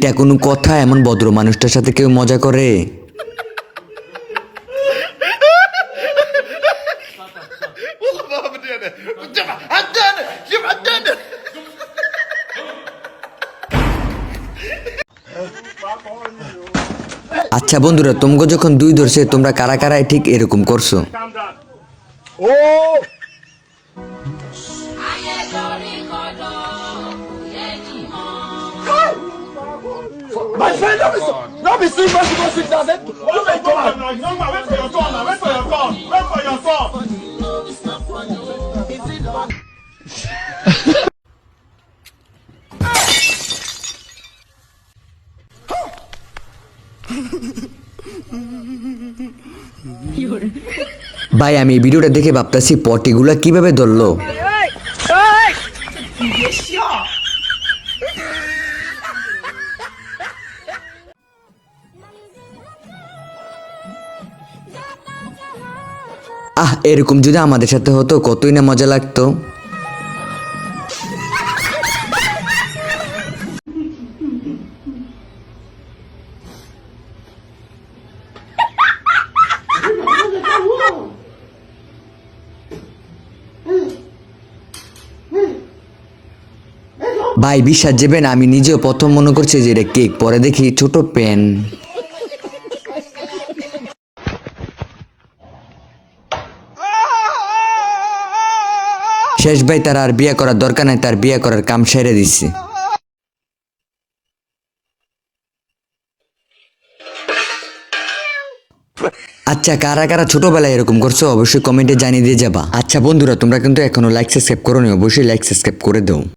এটা কোনো কথা? এমন ভদ্র মানুষটার সাথে কেউ মজা করে? আচ্ছা বন্ধুরা, তোমগো যখন দুই ধরছে তোমরা কারা কারাই ঠিক এরকম করছো? My friend, don't be serious because it doesn't. Oh my God! Wait for your turn now. Wait for your turn. Wait for your turn. ভাই আমি এই ভিডিওটা দেখে ভাবতেছি পটিগুলা কিভাবে ধরলো। এরকম যদি আমাদের সাথে হতো কতই না মজা লাগতো। ভাই বিশ্বাস যাবেন, আমি নিজেও প্রথম মনে করছি যে এটা কেক, পরে দেখি ছোট পেন। শেষ ভাই তার আর বিয়ে করার দরকার নাই, তার বিয়ে করার কাম সেরে দিচ্ছে। আচ্ছা কারা কারা ছোটবেলায় এরকম করছো অবশ্যই কমেন্টে জানিয়ে দিয়ে যাবা। আচ্ছা বন্ধুরা, তোমরা কিন্তু এখনো লাইক সাবস্ক্রাইব করোনি, অবশ্যই লাইক সাবস্ক্রাইব করে দাও।